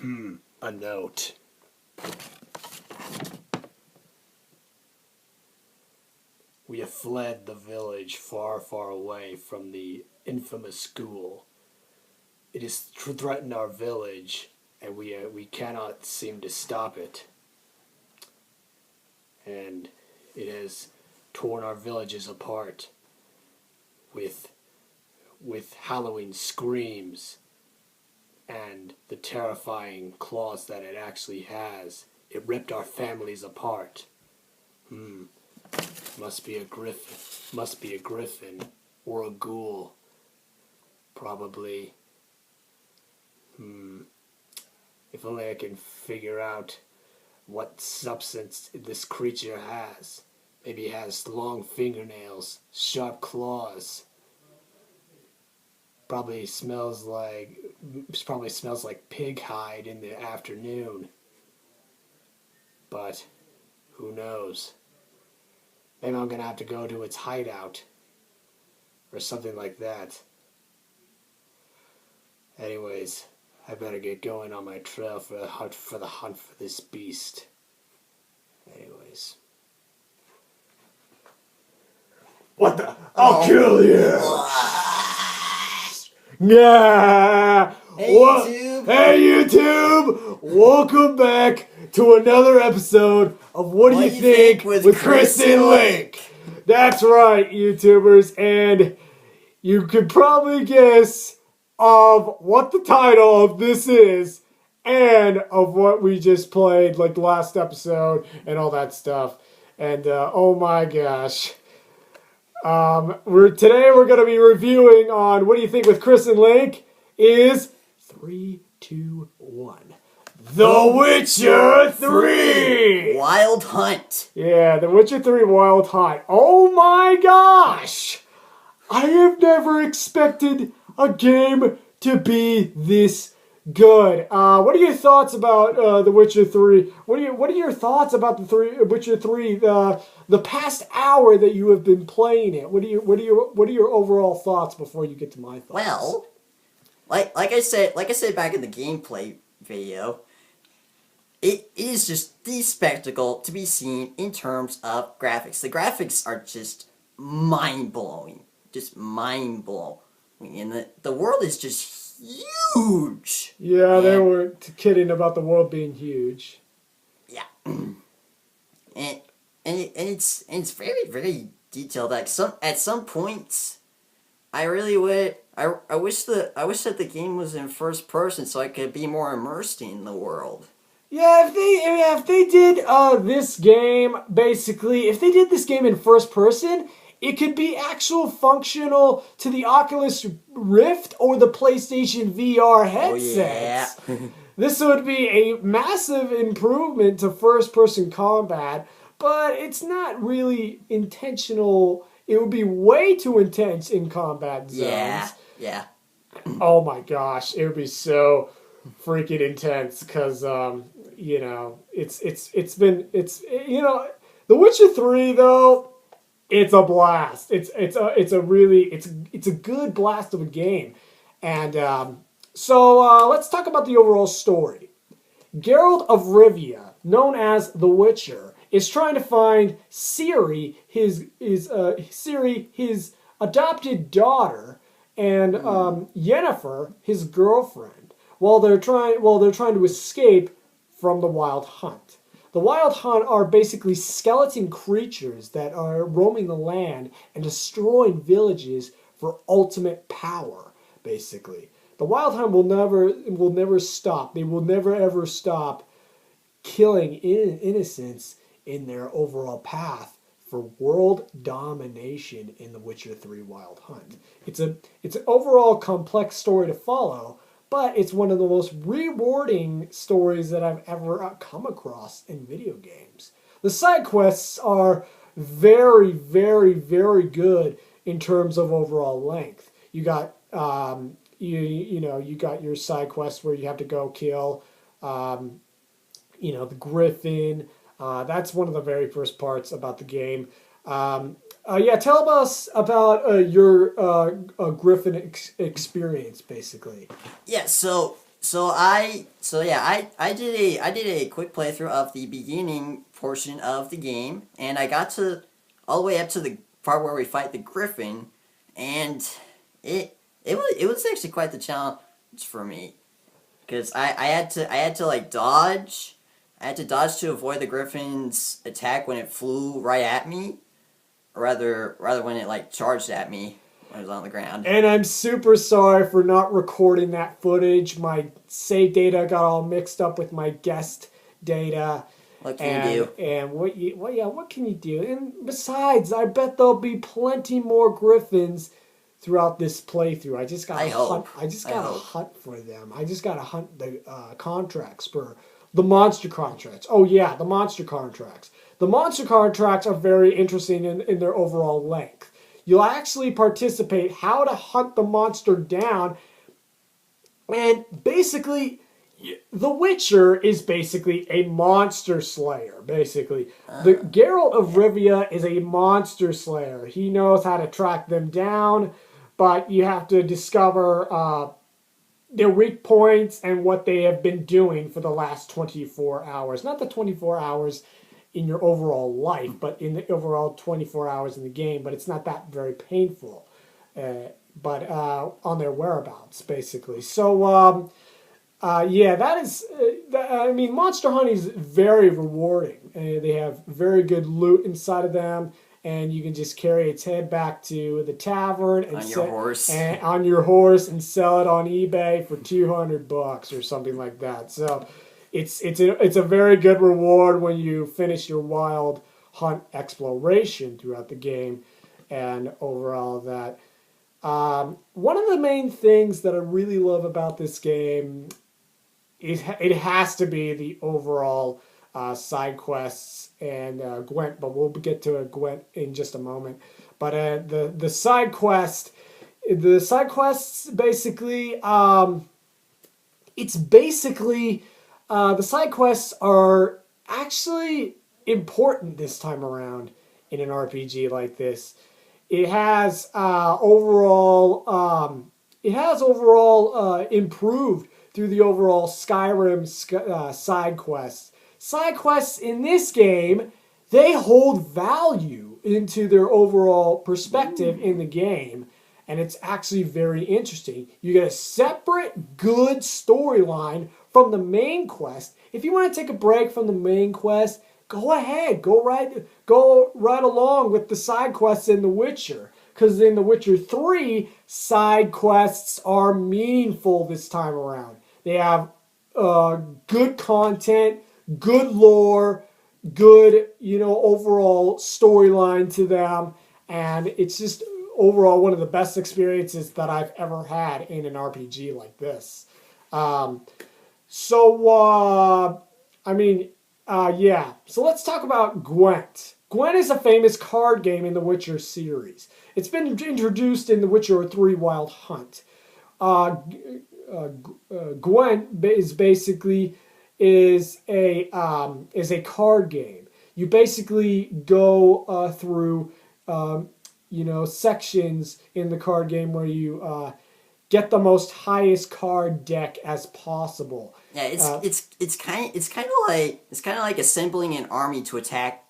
A note. We have fled the village far, far away from the infamous school. It has threatened our village, and we cannot seem to stop it. And it has torn our villages apart with hallowing screams and the terrifying claws that it actually has. It ripped our families apart. Must be a griffin or a ghoul. Probably. If only I can figure out what substance this creature has. Maybe it has long fingernails, sharp claws. Probably smells like pig hide in the afternoon. But who knows? Maybe I'm gonna have to go to its hideout or something like that. Anyways, I better get going on my trail for the hunt for this beast. Anyways. What the? I'll kill you! Yeah. Hey, YouTube. Hey YouTube! Welcome back to another episode of What Do You Think with Chris and Link. That's right, YouTubers, and you could probably guess of what the title of this is and of what we just played, like the last episode and all that stuff. And oh my gosh. Today we're going to be reviewing on What Do You Think with Chris and Link is 3, 2, 1. The Witcher 3! Wild Hunt. Yeah, The Witcher 3 Wild Hunt. Oh my gosh! I have never expected a game to be this good. What are your thoughts about The Witcher 3? What are your thoughts about Witcher 3? The past hour that you have been playing it. What are your overall thoughts before you get to my thoughts? Well, like I said back in the gameplay video, it is just the spectacle to be seen in terms of graphics. The graphics are just mind-blowing. Just mind-blowing. And the world is just huge. Yeah, they were kidding about the world being huge. Yeah. and it's very, very detailed. Like at some points, I really would. I wish that the game was in first person so I could be more immersed in the world. Yeah, if they did this game, basically, if they did this game in first person, it could be actual functional to the Oculus Rift or the PlayStation VR headsets. Oh, yeah. This would be a massive improvement to first-person combat, but it's not really intentional. It would be way too intense in combat zones. Yeah. Oh my gosh, it would be so freaking intense because The Witcher 3 though. It's a blast. It's a good blast of a game, and so let's talk about the overall story. Geralt of Rivia, known as the Witcher, is trying to find Ciri, his adopted daughter, and Yennefer, his girlfriend, while they're trying to escape from the Wild Hunt. The Wild Hunt are basically skeleton creatures that are roaming the land and destroying villages for ultimate power, basically. The Wild Hunt will never stop. They will never ever stop killing innocents in their overall path for world domination in The Witcher 3 Wild Hunt. It's an overall complex story to follow, but it's one of the most rewarding stories that I've ever come across in video games. The side quests are very, very, very good in terms of overall length. You got you got your side quests where you have to go kill the griffin. That's one of the very first parts about the game. Tell us about your Griffin experience, basically. Yeah, so I did a quick playthrough of the beginning portion of the game, and I got to all the way up to the part where we fight the Griffin, and it was actually quite the challenge for me because I had to like dodge. I had to dodge to avoid the Griffin's attack when it flew right at me, or rather when it like charged at me when it was on the ground. And I'm super sorry for not recording that footage. My save data got all mixed up with my guest data. What can you do? And what can you do? And besides, I bet there'll be plenty more Griffins throughout this playthrough. I just gotta hunt. I just gotta hunt for them. I just gotta hunt the contracts for the monster contracts. Oh yeah, the monster contracts. The monster contracts are very interesting in their overall length. You'll actually participate how to hunt the monster down, and basically the Witcher is basically a monster slayer, basically. The Geralt of Rivia is a monster slayer. He knows how to track them down, but you have to discover their weak points and what they have been doing for the last 24 hours. Not the 24 hours in your overall life, but in the overall 24 hours in the game, but it's not that very painful. But on their whereabouts, basically. So, yeah, that is. I mean, Monster Hunting is very rewarding. They have very good loot inside of them, and you can just carry its head back to the tavern and on your horse and sell it on eBay for $200 or something like that. So, it's a very good reward when you finish your wild hunt exploration throughout the game, and overall that. One of the main things that I really love about this game it has to be the overall side quests and Gwent, but we'll get to Gwent in just a moment. But the side quests basically, it's basically the side quests are actually important this time around in an RPG like this. It has overall improved through the overall Skyrim side quests. Side quests in this game, they hold value into their overall perspective in the game, and it's actually very interesting. You get a separate good storyline from the main quest. If you want to take a break from the main quest, go ahead, go right along with the side quests in The Witcher. Because in The Witcher 3, side quests are meaningful this time around. They have good content, good lore, good, overall storyline to them. And it's just overall one of the best experiences that I've ever had in an RPG like this. Yeah. So let's talk about Gwent. Gwent is a famous card game in the Witcher series. It's been introduced in The Witcher 3 Wild Hunt. Gwent is basically a card game. You basically go through sections in the card game where you get the most highest card deck as possible. Yeah, it's kind of like assembling an army to attack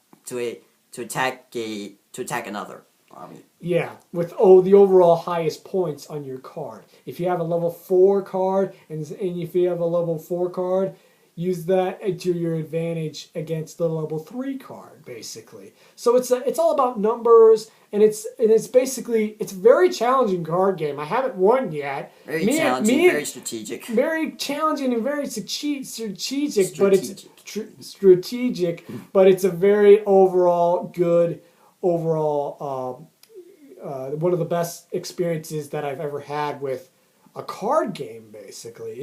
another army. Yeah, with the overall highest points on your card. If you have a level 4 card and if you have a level 4 card, use that to your advantage against the level 3 card, basically. So it's all about numbers, and it's basically a very challenging card game. I haven't won yet. Very challenging, very strategic. Very challenging and very strategic, but it's strategic, but it's a very overall good one of the best experiences that I've ever had with a card game. Basically,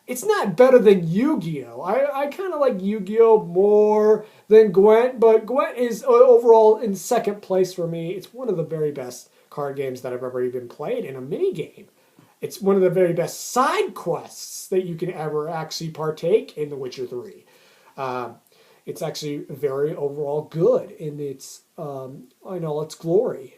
it's not better than Yu-Gi-Oh! I kind of like Yu-Gi-Oh! More than Gwent, but Gwent is overall in second place for me. It's one of the very best card games that I've ever even played in a mini game. It's one of the very best side quests that you can ever actually partake in The Witcher 3. It's actually very overall good in its glory.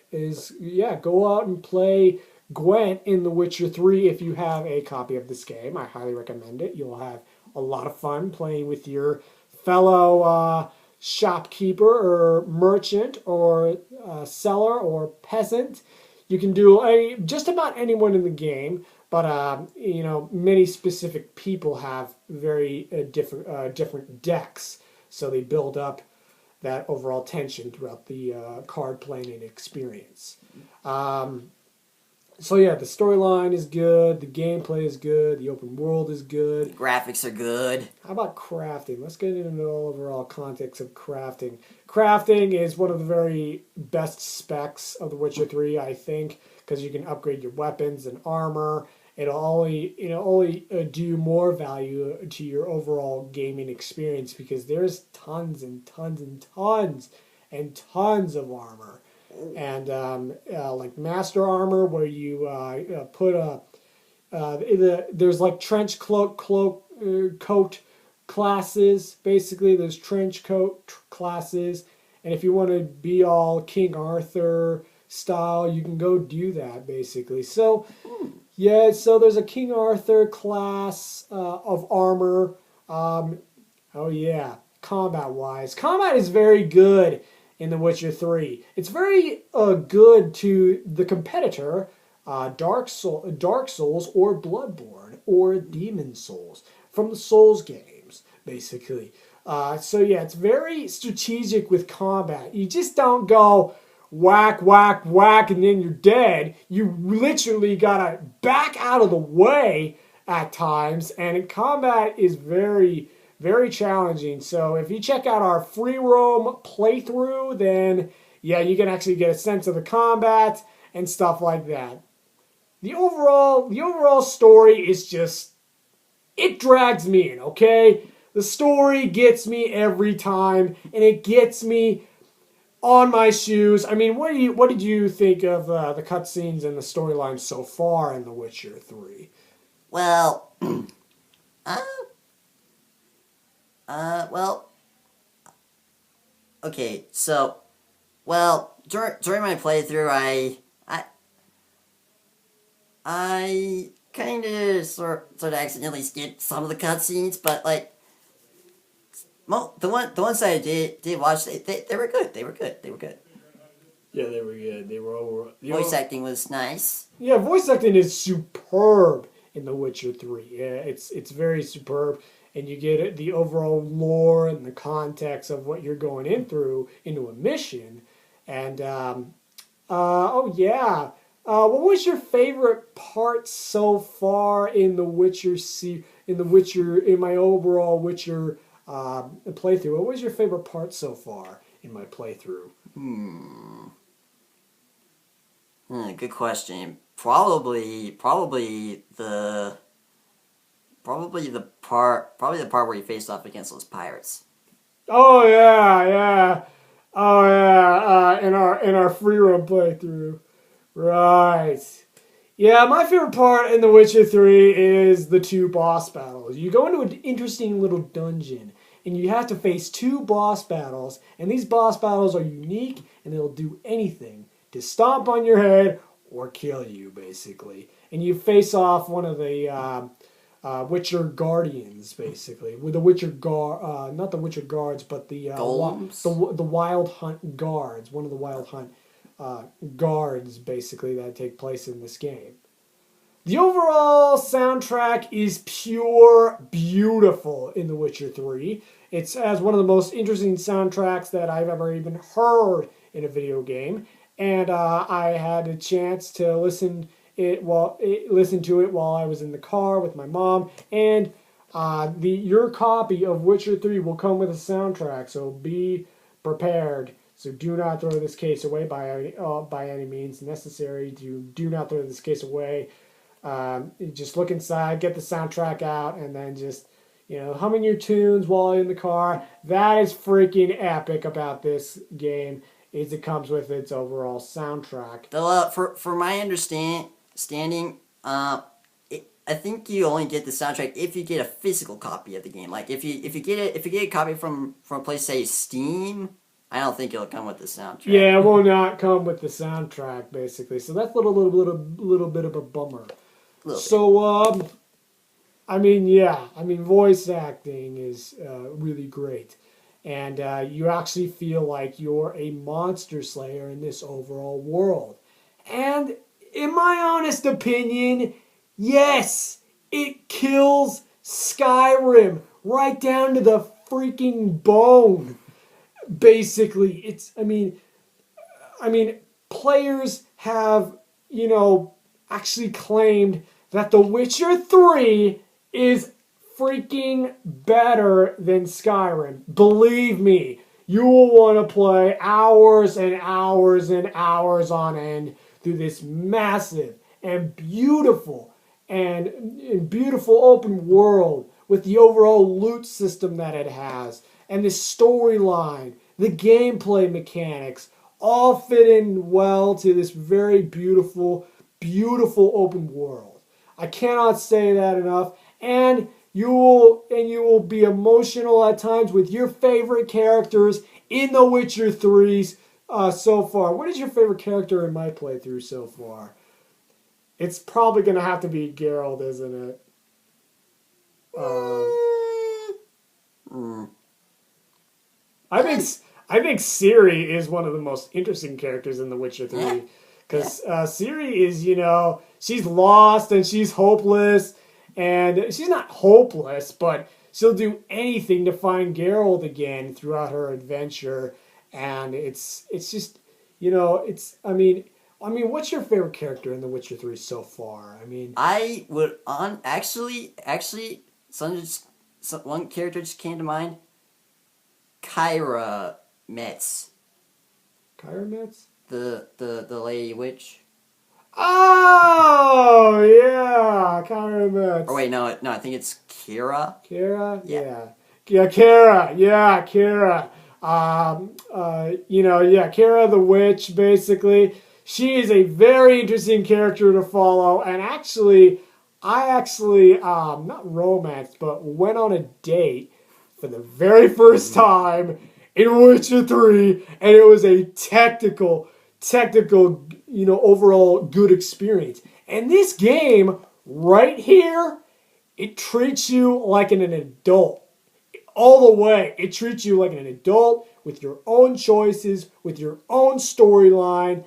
Go out and play Gwent in The Witcher 3 if you have a copy of this game. I highly recommend it. You'll have a lot of fun playing with your fellow shopkeeper or merchant or seller or peasant. You can do just about anyone in the game, but many specific people have very different decks, so they build up that overall tension throughout the card playing experience. So yeah, the storyline is good, the gameplay is good, the open world is good. Graphics are good. How about crafting? Let's get into the overall context of crafting. Crafting is one of the very best specs of The Witcher 3, I think, because you can upgrade your weapons and armor. It'll only do more value to your overall gaming experience because there's tons and tons and tons and tons of armor. And like master armor, where you put there's like trench coat classes. Basically, there's trench coat classes, and if you want to be all King Arthur style, you can go do that. Basically, so yeah, so there's a King Arthur class of armor. Oh yeah, combat is very good in The Witcher 3. It's very good to the competitor, Dark Souls or Bloodborne or Demon Souls from the Souls games, basically. So yeah, it's very strategic with combat. You just don't go whack, whack, whack, and then you're dead. You literally gotta back out of the way at times, and combat is very, very challenging. So if you check out our free roam playthrough, then yeah, you can actually get a sense of the combat and stuff like that. The overall story is just, it drags me in, okay? The story gets me every time, and it gets me on my shoes. I mean, what did you think of the cutscenes and the storyline so far in The Witcher 3? Well, okay, so, during my playthrough, I kind of sort of accidentally skipped some of the cutscenes, but like, the ones that I did watch, they were good. They were good. Yeah, they were good. They were over. Voice acting was nice. Yeah, voice acting is superb in The Witcher 3. Yeah, it's very superb, and you get the overall lore and the context of what you're going into a mission. And what was your favorite part so far in the Witcher in my overall Witcher playthrough? What was your favorite part so far in my playthrough? Good question. Probably the part where you faced off against those pirates. Oh yeah. Oh yeah. In our free roam playthrough, right? Yeah, my favorite part in The Witcher 3 is the 2 boss battles. You go into an interesting little dungeon, and you have to face 2 boss battles, and these boss battles are unique, and they'll do anything to stomp on your head or kill you, basically. And you face off one of the Witcher Guardians, basically, with the not the Witcher Guards, but the the Wild Hunt Guards, one of the Wild Hunt guards, basically, that take place in this game. The overall soundtrack is pure beautiful in The Witcher 3. It has one of the most interesting soundtracks that I've ever even heard in a video game, and I had a chance to listen to it while I was in the car with my mom. And your copy of Witcher 3 will come with a soundtrack, so be prepared. So do not throw this case away by any means necessary. Do not throw this case away. Just look inside, get the soundtrack out, and then just humming your tunes while in the car. That is freaking epic about this game. Is it comes with its overall soundtrack. Though, for my understanding, I think you only get the soundtrack if you get a physical copy of the game. Like if you get a copy from a place, say Steam, I don't think it'll come with the soundtrack. Yeah, it will not come with the soundtrack, basically. So that's a little bit of a bummer. So, I mean, yeah. I mean, voice acting is really great. And you actually feel like you're a monster slayer in this overall world. And in my honest opinion, yes, it kills Skyrim right down to the freaking bone. Basically, I mean, players have, actually claimed that The Witcher 3 is freaking better than Skyrim. Believe me, you will want to play hours and hours and hours on end through this massive and beautiful and beautiful open world with the overall loot system that it has and the storyline, the gameplay mechanics, all fit in well to this very beautiful, beautiful open world. I cannot say that enough. And you will be emotional at times with your favorite characters in The Witcher 3's so far. What is your favorite character in my playthrough so far? It's probably going to have to be Geralt, isn't it? I think Ciri is one of the most interesting characters in The Witcher 3. Because Ciri is, she's lost and she's hopeless. And she's not hopeless, but she'll do anything to find Geralt again throughout her adventure. And it's just, what's your favorite character in The Witcher 3 so far? I would actually, one character just came to mind. Kyra Metz. Kyra Metz? The lady witch. Oh, yeah, Kyra Metz. Or wait, no, I think it's Kira. Kira? Yeah. Yeah, Kira. Yeah, Kira. Kira the witch, basically. She is a very interesting character to follow, and I actually, not romanced, but went on a date for the very first time in Witcher 3, and it was a technical, overall good experience. And this game, right here, it treats you like an adult. All the way. It treats you like an adult with your own choices, with your own storyline,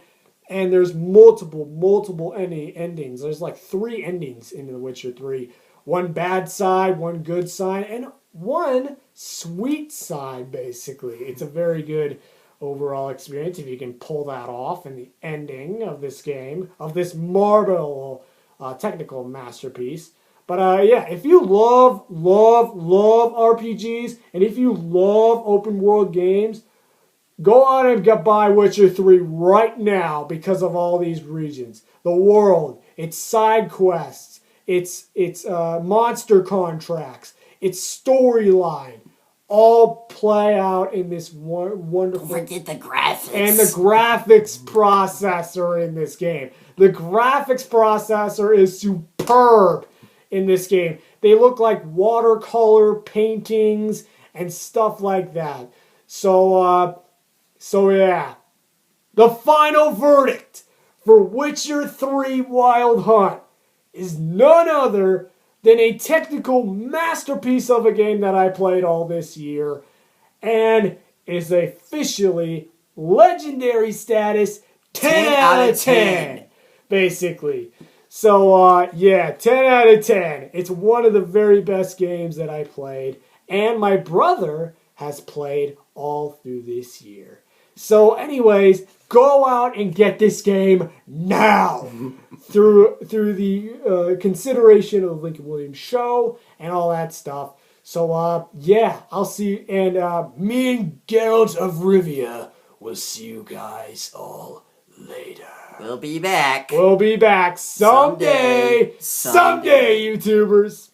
and there's multiple endings. There's like 3 endings in The Witcher 3. One bad side, one good side, and one sweet side, basically. It's a very good overall experience if you can pull that off in the ending of this game, of this marble technical masterpiece. But if you love RPGs, and if you love open world games, go out and buy Witcher 3 right now because of all these regions. The world, its side quests, its monster contracts, its storyline, all play out in this wonderful... Don't forget the graphics. And the graphics processor in this game. The graphics processor is superb in this game. They look like watercolor paintings and stuff like that. So yeah. The final verdict for Witcher 3 Wild Hunt is none other than a technical masterpiece of a game that I played all this year and is officially legendary status 10 out of 10, basically. So, 10 out of 10. It's one of the very best games that I played, and my brother has played all through this year. So, anyways, go out and get this game now through the consideration of the Lincoln Williams show and all that stuff. So, I'll see, and me and Geralt of Rivia will see you guys all later. We'll be back. We'll be back someday, YouTubers.